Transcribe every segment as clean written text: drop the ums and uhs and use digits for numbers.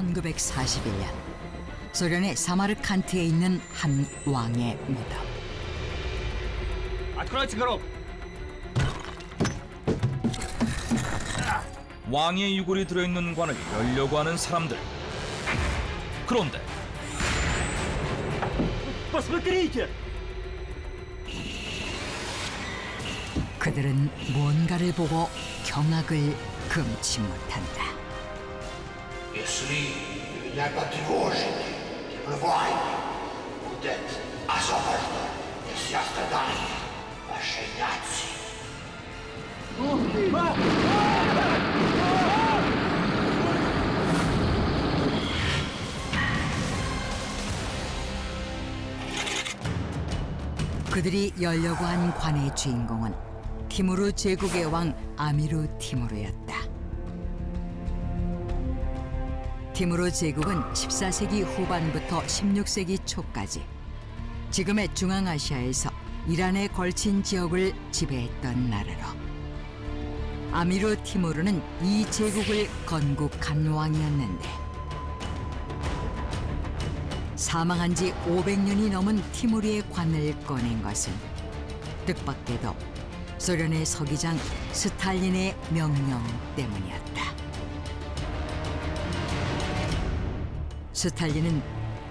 1941년 소련의 사마르칸트에 있는 한 왕의 무덤. Откройте гроб. 왕의 유골이 들어있는 관을 열려고 하는 사람들. 그런데 Посмотрите! 그들은 뭔가를 보고 경악을 금치 못한다. Если меня потревожит пребывание, будет освобожден из страдания вашей нации. 그들이 열려고 한 관의 주인공은 티무르 제국의 왕 아미르 티무르였다. 티무르 제국은 14세기 후반부터 16세기 초까지 지금의 중앙아시아에서 이란에 걸친 지역을 지배했던 나라로, 아미르 티무르는 이 제국을 건국한 왕이었는데, 사망한 지 500년이 넘은 티무르의 관을 꺼낸 것은 뜻밖에도 소련의 서기장 스탈린의 명령 때문이었다. 스탈린은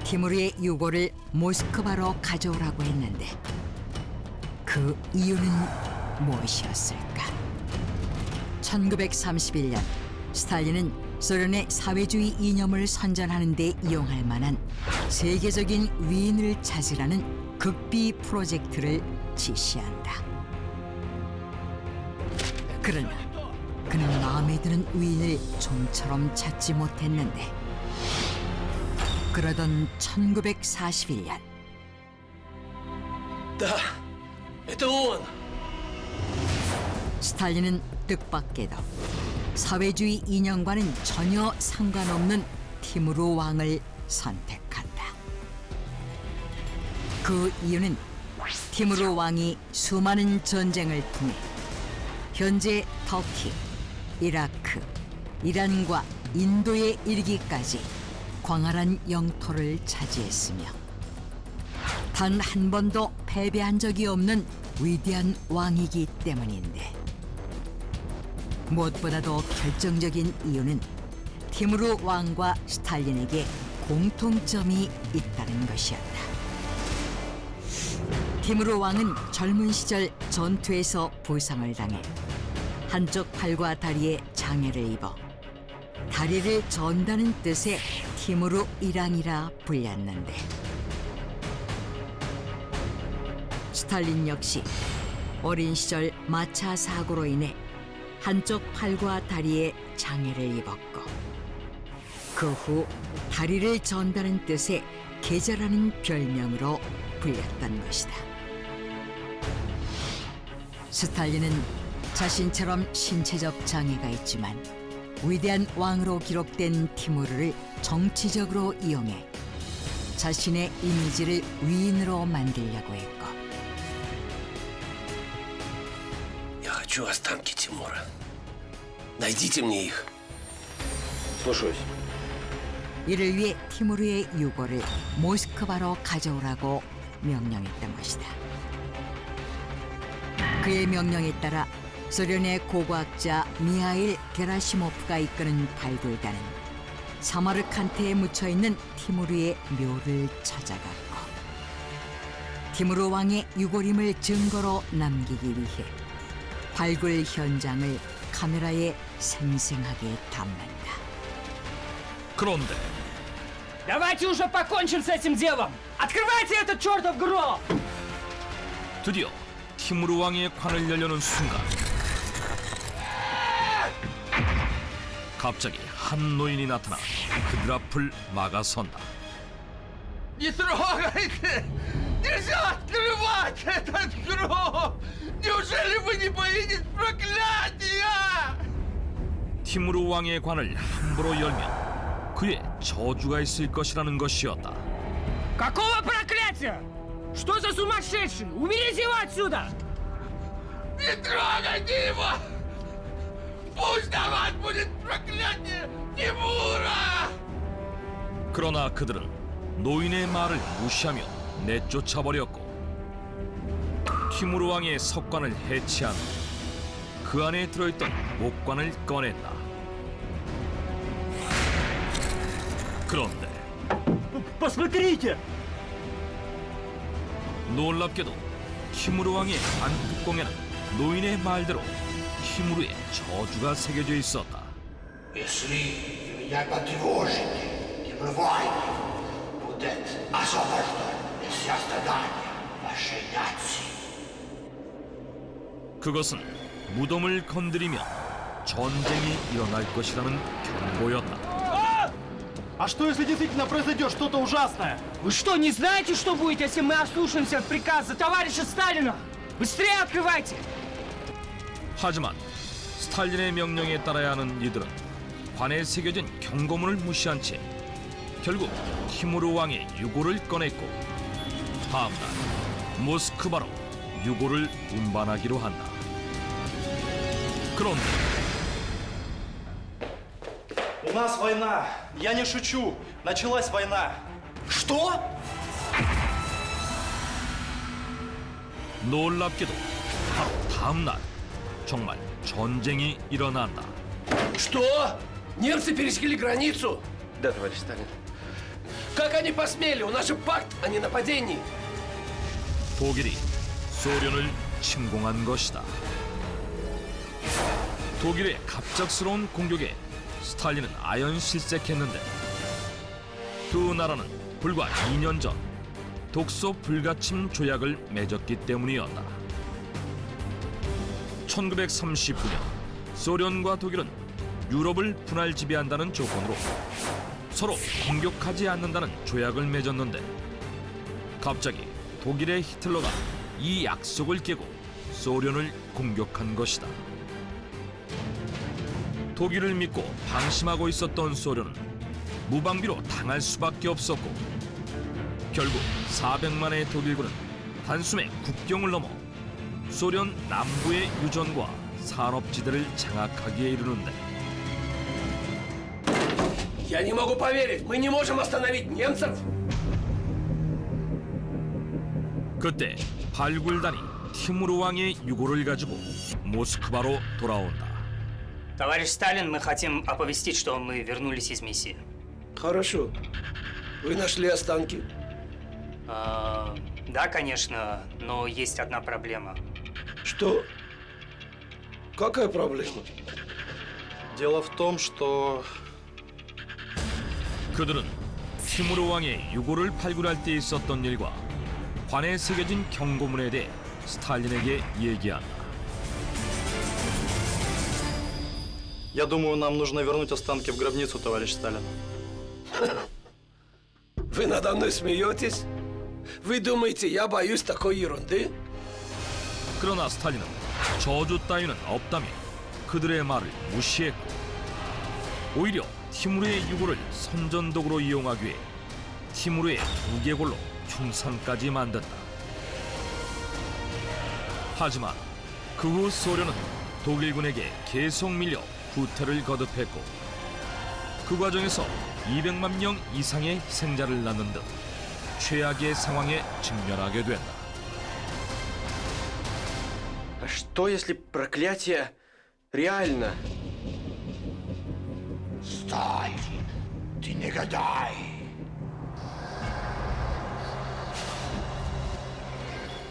티무르의 유골을 모스크바로 가져오라고 했는데 그 이유는 무엇이었을까? 1931년 스탈린은 소련의 사회주의 이념을 선전하는 데 이용할 만한 세계적인 위인을 찾으라는 극비 프로젝트를 지시한다. 그러나 그는 마음에 드는 위인을 좀처럼 찾지 못했는데, 그러던 1941년 Да, это он. 스탈린은 뜻밖에도 사회주의 이념과는 전혀 상관없는 티무르 왕을 선택한다. 그 이유는 티무르 왕이 수많은 전쟁을 통해 현재 터키, 이라크, 이란과 인도에 이르기까지 광활한 영토를 차지했으며 단 한 번도 패배한 적이 없는 위대한 왕이기 때문인데, 무엇보다도 결정적인 이유는 티무르 왕과 스탈린에게 공통점이 있다는 것이었다. 티무르 왕은 젊은 시절 전투에서 부상을 당해 한쪽 팔과 다리에 장애를 입어 다리를 전다는 뜻의 티무르 일왕이라 불렸는데, 스탈린 역시 어린 시절 마차 사고로 인해 한쪽 팔과 다리에 장애를 입었고, 그 후 다리를 전다는 뜻의 계자라는 별명으로 불렸던 것이다. 스탈린은 자신처럼 신체적 장애가 있지만 위대한 왕으로 기록된 티무르를 정치적으로 이용해 자신의 이미지를 위인으로 만들려고 했고, Я хочу останки Тимура. Найдите мне их. Слушаюсь. 이를 위해 티무르의 유골을 모스크바로 가져오라고 명령했던 것이다. 그의 명령에 따라 소련의 고고학자 미하일 게라시모프가 이끄는 발굴단은 사마르칸트에 묻혀있는 티무르의 묘를 찾아갔고, 티무르 왕의 유골임을 증거로 남기기 위해 발굴 현장을 카메라에 생생하게 담는다. 그런데 Давайте уже покончим с этим делом! Открывайте этот чертов гроб! 드디어 티무르 왕의 관을 열려는 순간, 갑자기 한 노인이 나타나 그들 앞을 막아선다. Не трогайте! Нельзя открывать этот гроб! Неужели вы не боитесь проклятия? 티무르 왕의 관을 함부로 열면 그의 저주가 있을 것이라는 것이었다. Какого проклятия? Что за сумасшедший? Уберите его отсюда! Не трогайте его! Пусть на вас будет проклятие Тимура! 그러나 그들은 노인의 말을 무시하며 내쫓아버렸고 티무르 왕의 석관을 해치한 후 그 안에 들어있던 목관을 꺼냈다. 그런데 Посмотрите! 놀랍게도 티무르 왕의 관뚜껑에는 노인의 말대로 티무르의 저주가 새겨져 있었다. Если вы меня потревожите, Тимурване будет освобожден из страдания вашей нации. 그것은 무덤을 건드리면 전쟁이 일어날 것이라는 경고였다. А что, если действительно произойдет что-то ужасное? Вы что, не знаете, что будет, если мы ослушаемся приказа товарища Сталина? Быстрее открывайте! 하지만 스탈린의 명령에 따라야 하는 이들은 관에 새겨진 경고문을 무시한 채 결국 티무르 왕의 유골을 꺼냈고 다음날 모스크바로 유골을 운반하기로 한다. 그런데 У нас война. Я не шучу. Началась война. Что? 놀랍게도 바로 다음날 정말 전쟁이 일어난다. Что? Немцы пересекли границу? Да, товарищ Сталин. Как они посмели? У нас же пакт о ненападении. 독일이 소련을 침공한 것이다. 독일의 갑작스러운 공격에 스탈린은 아연실색했는데 두 나라는 불과 2년 전 독소 불가침 조약을 맺었기 때문이었다. 1939년 소련과 독일은 유럽을 분할 지배한다는 조건으로 서로 공격하지 않는다는 조약을 맺었는데 갑자기 독일의 히틀러가 이 약속을 깨고 소련을 공격한 것이다. 독일을 믿고 방심하고 있었던 소련은 무방비로 당할 수밖에 없었고 결국 400만의 독일군은 단숨에 국경을 넘어 소련 남부의 유전과 산업지대를 장악하기에 이르는데 Я не могу поверить. Мы не можем остановить немцев. 그때 발굴단이 티무르 왕의 유골을 가지고 모스크바로 돌아온다. Товарищ Сталин, мы хотим оповестить, что мы вернулись из миссии. Хорошо. Вы нашли останки? Да, конечно, но есть одна проблема. Что? Какая проблема? Дело в том, что... 그들은 티무르 왕의 유골을 발굴할 때 있었던 일과 관에 새겨진 경고문에 대해 스탈린에게 얘기한다. Я думаю, нам нужно вернуть останки в гробницу, товарищ Сталин. Вы надо мной смеетесь? Вы думаете, я боюсь такой ерунды? 그러나 스탈린은 저주 따위는 없다며 그들의 말을 무시했고 오히려 티무르의 유골을 선전도구로 이용하기 위해 티무르의 두개골로 흉상까지 만든다. 하지만 그 후 소련은 독일군에게 계속 밀려 후퇴를 거듭했고 그 과정에서 200만 명 이상의 희생자를 낳는 등 최악의 상황에 직면하게 된다. А что, если проклятие реально? Сталин, ты негодяй.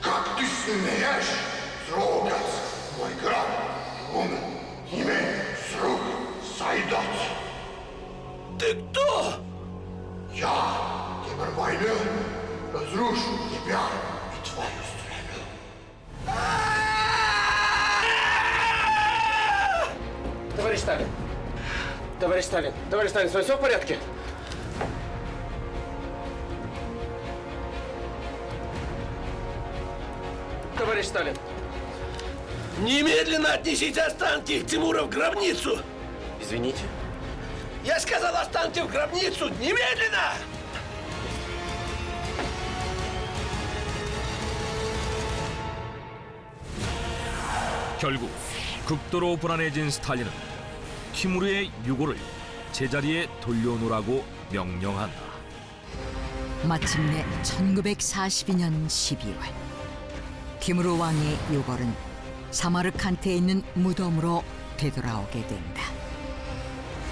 Как ты смеешь трогать мой град? Он имеет с рук сойдет. Ты кто? Я, Тимур войны, разрушу тебя и твою страну. Товарищ Сталин! Товарищ Сталин! Товарищ Сталин, с вами все в порядке? Товарищ Сталин! Немедленно отнесите останки Тимура в гробницу! Извините. Я сказал, останки в гробницу! Немедленно! 결국 극도로 불안해진 스탈린은 티무르의 유골을 제자리에 돌려놓으라고 명령한다. 마침내 1942년 12월 티무르 왕의 유골은 사마르칸트에 있는 무덤으로 되돌아오게 된다.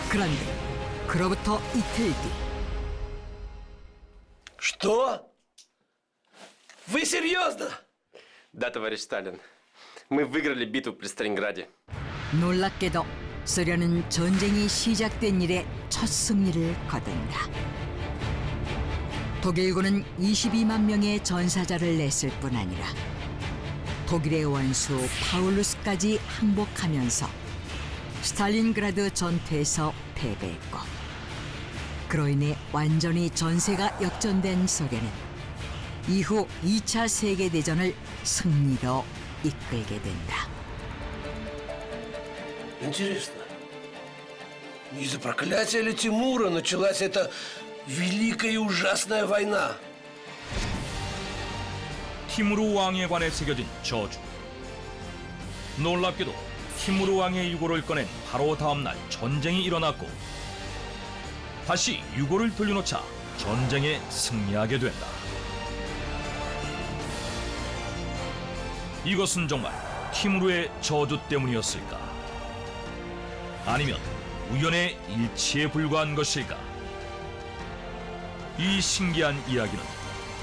그런데 그로부터 이틀 뒤 Что? Вы серьезно? Да, товарищ Сталин. Мы выиграли битву при Сталинграде. 놀랍게도 소련은 전쟁이 시작된 이래 첫 승리를 거둔다. 독일군은 22만 명의 전사자를 냈을 뿐 아니라 독일의 원수 파울루스까지 항복하면서 스탈린그라드 전투에서 패배했고, 그로 인해 완전히 전세가 역전된 소련은 이후 2차 세계대전을 승리로 이끌게 된다. Интересно, из-за проклятия ли Тимура началась эта великая и ужасная война? 티무르 왕에 관해 새겨진 저주. 놀랍게도 티무르 왕의 유골을 꺼낸 바로 다음 날 전쟁이 일어났고, 다시 유골을 돌려놓자 전쟁에 승리하게 된다. 이것은 정말 티무르의 저주 때문이었을까? 아니면 우연의 일치에 불과한 것일까? 이 신기한 이야기는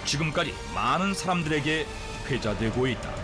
지금까지 많은 사람들에게 회자되고 있다.